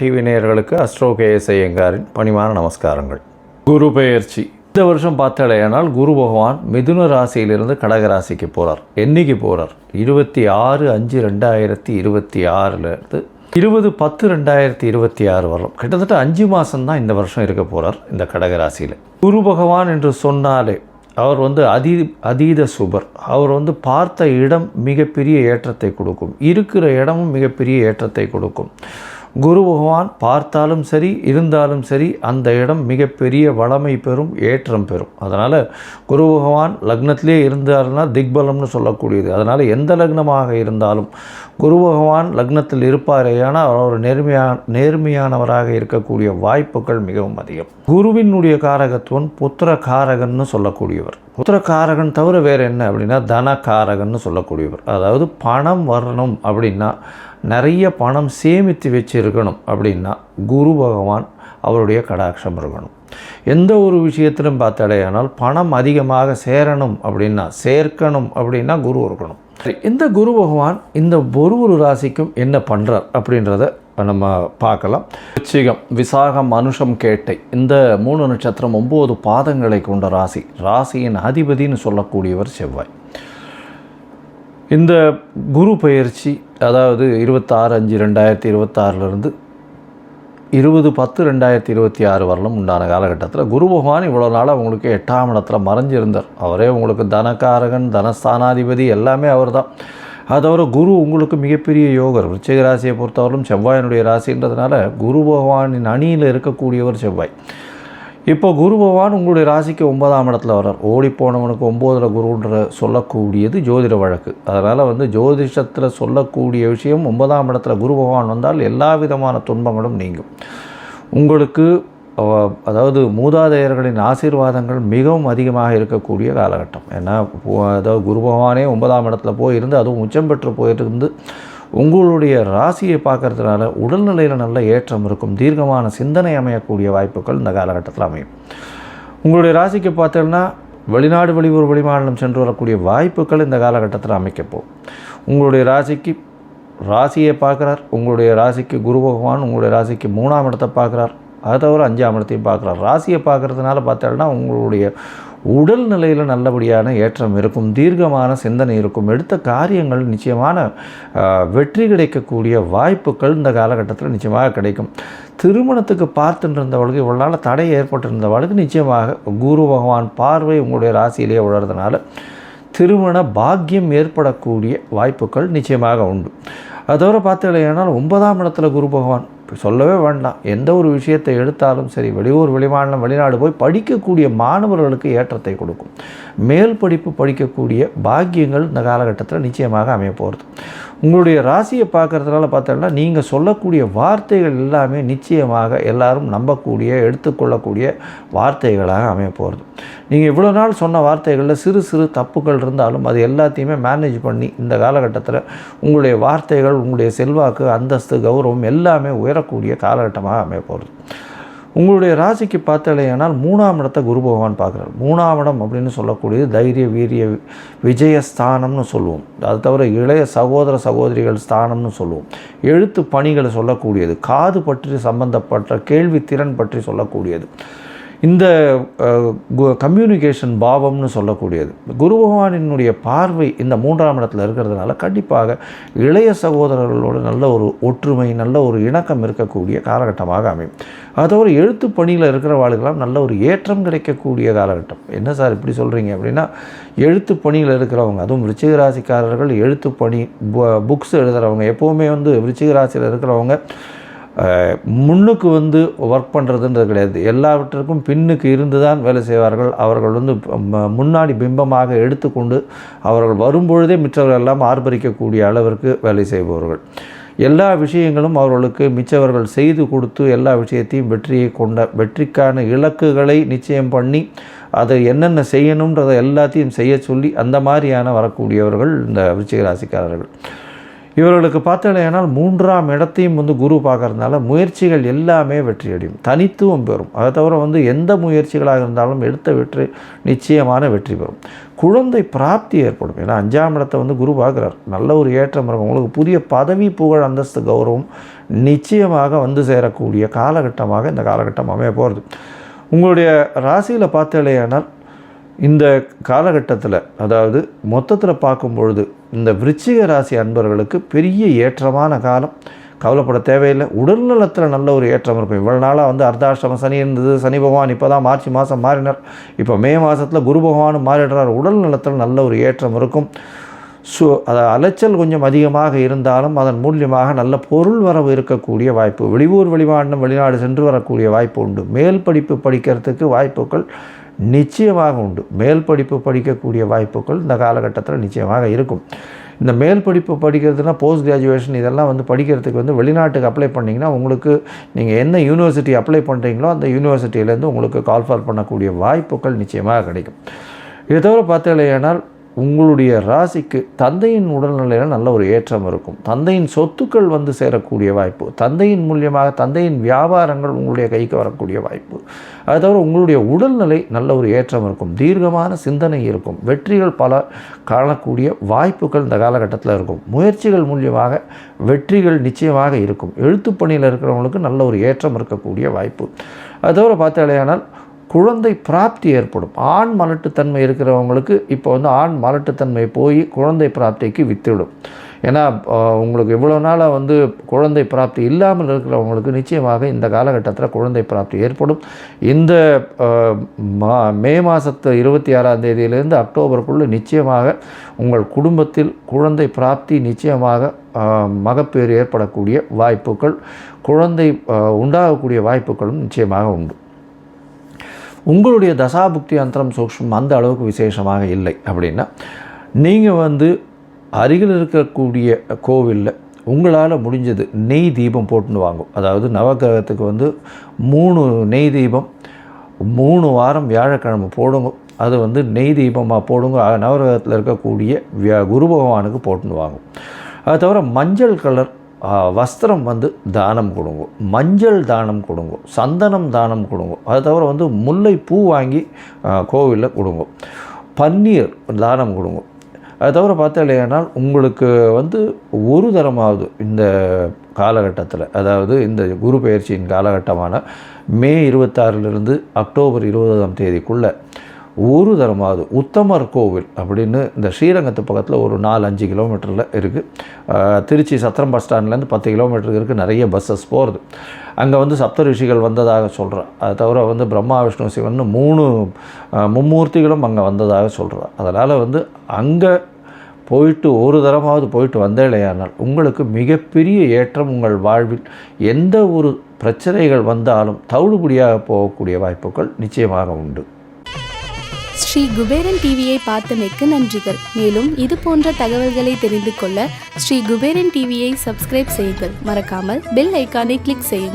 TV நேயர்களுக்கு astro KS ஐயங்காரின் பணிவான நமஸ்காரங்கள். குரு பெயர்ச்சி இந்த வருஷம் பார்த்தாலேயானால் குரு பகவான் மிதுன ராசியிலிருந்து கடக ராசிக்கு போகிறார். என்னைக்கு போகிறார்? 26/5/2026 20/10/2026 வரலாம். கிட்டத்தட்ட 5 மாதம்தான் இந்த வருஷம் இருக்க போகிறார் இந்த கடக ராசியில். குரு பகவான் என்று சொன்னாலே அவர் அதீத சுபர். அவர் பார்த்த இடம் மிகப்பெரிய ஏற்றத்தை கொடுக்கும், இருக்கிற இடமும் மிகப்பெரிய ஏற்றத்தை கொடுக்கும். குரு பகவான் பார்த்தாலும் சரி இருந்தாலும் சரி அந்த இடம் மிகப்பெரிய வளமை பெறும், ஏற்றம் பெறும். அதனால் குரு பகவான் லக்னத்திலே இருந்தார்னா திக்பலம்னு சொல்லக்கூடியது. அதனால் எந்த லக்னமாக இருந்தாலும் குரு பகவான் லக்னத்தில் இருப்பாரேயானால் அவர் நேர்மையானவராக இருக்கக்கூடிய வாய்ப்புகள் மிகவும் அதிகம். குருவினுடைய காரகத்துவன் புத்திர காரகன்னு சொல்லக்கூடியவர். புத்திர காரகன் தவிர வேறு என்ன அப்படின்னா தன காரகன்னு சொல்லக்கூடியவர். அதாவது பணம் வரணும் அப்படின்னா, நிறைய பணம் சேமித்து வச்சிருக்கணும் அப்படின்னா குரு பகவான் அவருடைய கடாட்சம் இருக்கணும். எந்த ஒரு விஷயத்திலும் பார்த்தாலேயானால் பணம் அதிகமாக சேர்க்கணும் அப்படின்னா குரு இருக்கணும். இந்த குரு பகவான் இந்த ஒரு ராசிக்கும் என்ன பண்ணுறார் அப்படின்றத நம்ம பார்க்கலாம். விருச்சிகம், விசாகம், அனுஷம், கேட்டை இந்த 3 நட்சத்திரம் 9 பாதங்களை கொண்ட ராசி. ராசியின் அதிபதினு சொல்லக்கூடியவர் செவ்வாய். இந்த குரு பெயர்ச்சி அதாவது 26/5/2026 20/10/2026 வரலும் உண்டான காலகட்டத்தில் குரு பகவான் இவ்வளோ நாளாக உங்களுக்கு 8ஆம் இடத்துல மறைஞ்சிருந்தார். அவரே உங்களுக்கு தனகாரகன், தனஸ்தானாதிபதி எல்லாமே அவர் தான். அதோட குரு உங்களுக்கு மிகப்பெரிய யோகர். விருச்சிக ராசியை பொறுத்தவரைக்கும் செவ்வாயினுடைய ராசின்றதுனால குரு பகவானின் அணியில் இருக்கக்கூடியவர் செவ்வாய். இப்போ குரு பகவான் உங்களுடைய ராசிக்கு 9ஆம் இடத்துல வர்றார். ஓடிப்போனவனுக்கு 9ல் குருன்ற சொல்லக்கூடியது ஜோதிட வழக்கு. அதனால் ஜோதிஷத்தில் சொல்லக்கூடிய விஷயம் 9ஆம் இடத்துல குரு பகவான் வந்தால் எல்லா விதமான துன்பங்களும் நீங்கும். உங்களுக்கு அதாவது மூதாதையர்களின் ஆசீர்வாதங்கள் மிகவும் அதிகமாக இருக்கக்கூடிய காலகட்டம். ஏன்னா அதாவது குரு பகவானே 9ஆம் இடத்துல போயிருந்து, அதுவும் உச்சம் பெற்று போயிருந்து உங்களுடைய ராசியை பார்க்கறதுனால உடல்நிலையில் நல்ல ஏற்றம் இருக்கும். தீர்க்கமான சிந்தனை அமையக்கூடிய வாய்ப்புகள் இந்த காலகட்டத்தில் அமையும். உங்களுடைய ராசிக்கு பார்த்தோம்னா வெளிநாடு, வெளியூர், வெளிமாநிலம் சென்று வரக்கூடிய வாய்ப்புகள் இந்த காலகட்டத்தில் அமைக்கப்போம். உங்களுடைய ராசியை பார்க்குறார். உங்களுடைய ராசிக்கு குரு பகவான் உங்களுடைய ராசிக்கு 3ஆம் இடத்தை பார்க்குறார். அதை தவிர 5ஆம் இடத்தையும் பார்க்குறார். ராசியை பார்க்குறதுனால பார்த்தோம்னா உங்களுடைய உடல் நிலையில் நல்லபடியான ஏற்றம் இருக்கும், தீர்க்கமான சிந்தனை இருக்கும், எடுத்த காரியங்கள் நிச்சயமான வெற்றி கிடைக்கக்கூடிய வாய்ப்புகள் இந்த காலகட்டத்தில் நிச்சயமாக கிடைக்கும். திருமணத்துக்கு பார்த்துட்டு இருந்தவளுக்கு இவ்வளோ நாள் தடை ஏற்பட்டிருந்தவளுக்கு நிச்சயமாக குரு பகவான் பார்வை உங்களுடைய ராசியிலேயே உழறதுனால திருமண பாக்கியம் ஏற்படக்கூடிய வாய்ப்புகள் நிச்சயமாக உண்டு. அதோடு பார்த்தீங்கன்னா 9ஆம் இடத்துல குரு பகவான் சொல்லவே வேண்டாம். எந்த ஒரு விஷயத்தை எடுத்தாலும் சரி, வெளியூர், வெளிமாநிலம், வெளிநாடு போய் படிக்கக்கூடிய மாணவர்களுக்கு ஏற்றத்தை கொடுக்கும். மேல் படிப்பு படிக்கக்கூடிய பாக்கியங்கள் இந்த காலகட்டத்தில் நிச்சயமாக அமைய போகிறது. உங்களுடைய ராசியை பார்க்குறதுனால பார்த்தோம்னா நீங்கள் சொல்லக்கூடிய வார்த்தைகள் எல்லாமே நிச்சயமாக எல்லாரும் நம்பக்கூடிய, எடுத்துக்கொள்ளக்கூடிய வார்த்தைகளாக அமைய போகிறது. நீங்கள் இவ்வளோ நாள் சொன்ன வார்த்தைகளில் சிறு சிறு தப்புகள் இருந்தாலும் அது எல்லாத்தையுமே மேனேஜ் பண்ணி இந்த காலகட்டத்தில் உங்களுடைய வார்த்தைகள், உங்களுடைய செல்வாக்கு, அந்தஸ்து, கௌரவம் எல்லாமே உயரக்கூடிய காலகட்டமாக அமைய போகிறது. உங்களுடைய ராசிக்கு பார்த்தாலேயானால் 3ஆம் இடத்தை குரு பகவான் பார்க்குறார். 3ஆம் இடம் அப்படின்னு சொல்லக்கூடியது தைரிய, வீரிய, விஜயஸ்தானம்னு சொல்லுவோம். அது தவிர இளைய சகோதர சகோதரிகள் ஸ்தானம்னு சொல்லுவோம். எழுத்து பணிகளை சொல்லக்கூடியது, காது பற்றி சம்பந்தப்பட்ட கேள்வி திறன் பற்றி சொல்லக்கூடியது, இந்த கம்யூனிகேஷன் பாவம்னு சொல்லக்கூடியது. குரு பகவானினுடைய பார்வை இந்த 3ஆம் இடத்துல இருக்கிறதுனால கண்டிப்பாக இளைய சகோதரர்களோடு நல்ல ஒரு ஒற்றுமை, நல்ல ஒரு இணக்கம் இருக்கக்கூடிய காலகட்டமாக அமையும். அதோடு எழுத்து பணியில் இருக்கிறவாளுக்கெல்லாம் நல்ல ஒரு ஏற்றம் கிடைக்கக்கூடிய காலகட்டம். என்ன சார் இப்படி சொல்கிறீங்க அப்படின்னா, எழுத்து பணியில் இருக்கிறவங்க, அதுவும் விருச்சிக ராசிக்காரர்கள் எழுத்து பணி, புக்ஸ் எழுதுகிறவங்க, எப்போவுமே விருச்சிக ராசியில் இருக்கிறவங்க முன்னுக்கு ஒர்க் பண்ணுறதுன்றது கிடையாது. எல்லாவற்றிற்கும் பின்னுக்கு இருந்து தான் வேலை செய்வார்கள். அவர்கள் முன்னாடி பிம்பமாக எடுத்துக்கொண்டு அவர்கள் வரும்பொழுதே மிச்சவர்கள் எல்லாம் ஆர்ப்பரிக்கக்கூடிய அளவிற்கு வேலை செய்பவர்கள். எல்லா விஷயங்களும் அவர்களுக்கு மிச்சவர்கள் செய்து கொடுத்து எல்லா விஷயத்தையும் வெற்றிக்கான இலக்குகளை நிச்சயம் பண்ணி அதை என்னென்ன செய்யணுன்றதை எல்லாத்தையும் செய்ய சொல்லி அந்த மாதிரியான வரக்கூடியவர்கள் இந்த விருச்சிக ராசிக்காரர்கள். இவர்களுக்கு பார்த்தீங்கன்னா 3ஆம் இடத்தையும் வந்து குரு பார்க்கறதுனால முயற்சிகள் எல்லாமே வெற்றியடையும், தனித்துவம் பெறும். அதை தவிர வந்து எந்த முயற்சிகளாக இருந்தாலும் எடுத்த வெற்றி நிச்சயமான வெற்றி பெறும். குழந்தை பிராப்தி ஏற்படும். ஏன்னா 5ஆம் இடத்தை வந்து குரு பார்க்குறார். நல்ல ஒரு ஏற்றம் இருக்கும். உங்களுக்கு புதிய பதவி, புகழ், அந்தஸ்து, கௌரவம் நிச்சயமாக வந்து சேரக்கூடிய காலகட்டமாக இந்த காலகட்டம் அமைய போகிறது. உங்களுடைய ராசியில் பார்த்தீங்கன்னா இந்த காலகட்டத்தில், அதாவது மொத்தத்தில் பார்க்கும் பொழுது இந்த விருச்சிக ராசி அன்பர்களுக்கு பெரிய ஏற்றமான காலம். கவலைப்பட தேவையில்லை. உடல்நலத்தில் நல்ல ஒரு ஏற்றம் இருக்கும். இவ்வளோ நாளாக வந்து அர்த்தாஷ்டம சனி இருந்தது. சனி பகவான் இப்போ தான் மார்ச் மாதம் மாறினார். இப்போ மே மாதத்தில் குரு பகவானும் மாறிடுறார். உடல் நலத்தில் நல்ல ஒரு ஏற்றம் இருக்கும். அது அலைச்சல் கொஞ்சம் அதிகமாக இருந்தாலும் அதன் மூலியமாக நல்ல பொருள் வரவு இருக்கக்கூடிய வாய்ப்பு, வெளியூர் வெளிமாநிலம் வெளிநாடு சென்று வரக்கூடிய வாய்ப்பு உண்டு. மேல் படிப்பு படிக்கிறதுக்கு வாய்ப்புகள் நிச்சயமாக உண்டு. மேல் படிப்பு படிக்கக்கூடிய வாய்ப்புகள் இந்த காலகட்டத்தில் நிச்சயமாக இருக்கும். இந்த மேல் படிப்பு படிக்கிறதுனா போஸ்ட் கிராஜுவேஷன் இதெல்லாம் வந்து படிக்கிறதுக்கு வந்து வெளிநாட்டுக்கு அப்ளை பண்ணிங்கன்னா உங்களுக்கு நீங்கள் என்ன யூனிவர்சிட்டி அப்ளை பண்ணுறீங்களோ அந்த யூனிவர்சிட்டியிலேருந்து உங்களுக்கு கால்ஃபார் பண்ணக்கூடிய வாய்ப்புகள் நிச்சயமாக கிடைக்கும். இதை தவிர பார்த்தீங்கன்னா உங்களுடைய ராசிக்கு தந்தையின் உடல்நிலையில் நல்ல ஒரு ஏற்றம் இருக்கும். தந்தையின் சொத்துக்கள் வந்து சேரக்கூடிய வாய்ப்பு, தந்தையின் மூலியமாக தந்தையின் வியாபாரங்கள் உங்களுடைய கைக்கு வரக்கூடிய வாய்ப்பு. அது தவிர உங்களுடைய உடல்நிலை நல்ல ஒரு ஏற்றம் இருக்கும். தீர்க்கமான சிந்தனை இருக்கும். வெற்றிகள் பல காணக்கூடிய வாய்ப்புகள் இந்த காலகட்டத்தில் இருக்கும். முயற்சிகள் மூலியமாக வெற்றிகள் நிச்சயமாக இருக்கும். எழுத்துப்பணியில் இருக்கிறவங்களுக்கு நல்ல ஒரு ஏற்றம் இருக்கக்கூடிய வாய்ப்பு. அது தவிர பார்த்தாலேயானால் குழந்தை பிராப்தி ஏற்படும். ஆண் மலட்டுத்தன்மை இருக்கிறவங்களுக்கு இப்போ வந்து ஆண் மலட்டுத்தன்மை போய் குழந்தை பிராப்திக்கு வித்துவிடும். ஏன்னா உங்களுக்கு இவ்வளோ நாளாக வந்து குழந்தை பிராப்தி இல்லாமல் இருக்கிறவங்களுக்கு நிச்சயமாக இந்த காலகட்டத்தில் குழந்தை பிராப்தி ஏற்படும். இந்த மே மாதத்து 26ஆம் தேதியிலேருந்து அக்டோபருக்குள்ளே நிச்சயமாக உங்கள் குடும்பத்தில் குழந்தை பிராப்தி நிச்சயமாக மகப்பேறு ஏற்படக்கூடிய வாய்ப்புகள், குழந்தை உண்டாகக்கூடிய வாய்ப்புகளும் நிச்சயமாக உண்டு. உங்களுடைய தசாபுக்தி அந்தரம் சூக்ஷ்மம் அந்த அளவுக்கு விசேஷமாக இல்லை அப்படின்னா நீங்கள் வந்து அருகில் இருக்கக்கூடிய கோவிலில் உங்களால் முடிஞ்சது நெய் தீபம் போட்டுன்னு வாங்கும். அதாவது நவகிரகத்துக்கு வந்து 3 நெய் தீபம் 3 வாரம் வியாழக்கிழமை போடுங்க. அது வந்து நெய் தீபமாக போடுங்க. நவகிரகத்தில் இருக்கக்கூடிய குரு பகவானுக்கு போட்டுன்னு வாங்கும். அது தவிர மஞ்சள் கலர் வஸ்திரம் வந்து தானம் கொடுங்க, மஞ்சள் தானம் கொடுங்க, சந்தனம் தானம் கொடுங்க. அது தவிர வந்து முல்லை பூ வாங்கி கோவிலில் கொடுங்க, பன்னீர் தானம் கொடுங்க. அது தவிர பார்த்தீங்கன்னா உங்களுக்கு வந்து ஒரு தரமாவது இந்த காலகட்டத்தில், அதாவது இந்த குரு பெயர்ச்சியின் காலகட்டமான மே 26லிருந்து அக்டோபர் 20ஆம் தேதிக்குள்ளே ஒரு தரமாவது உத்தமர் கோவில் அப்படின்னு இந்த ஸ்ரீரங்கத்து பக்கத்தில் ஒரு 4-5 கிலோமீட்டரில் இருக்குது. திருச்சி சத்திரம் பஸ் ஸ்டாண்ட்லேருந்து 10 கிலோமீட்டருக்கு இருக்குது. நிறைய பஸ்ஸஸ் போகிறது. அங்கே வந்து சப்த ரிஷிகள் வந்ததாக சொல்கிறேன். அது தவிர வந்து பிரம்மா விஷ்ணு சிவன் 3 மும்மூர்த்திகளும் அங்கே வந்ததாக சொல்கிறேன். அதனால் வந்து அங்கே போயிட்டு ஒரு தரமாவது போயிட்டு வந்தேலையானால் உங்களுக்கு மிகப்பெரிய ஏற்றம். உங்கள் வாழ்வில் எந்த ஒரு பிரச்சனைகள் வந்தாலும் தவிடுபடியாக போகக்கூடிய வாய்ப்புகள் நிச்சயமாக உண்டு. ஸ்ரீ குபேரன் டிவியை பார்த்தமைக்கு நன்றிகள். மேலும் இது போன்ற தகவல்களை தெரிந்து கொள்ள ஸ்ரீ குபேரன் டிவியை சப்ஸ்கிரைப் செய்யுங்கள். மறக்காமல் பெல் ஐக்கானை கிளிக் செய்யுங்கள்.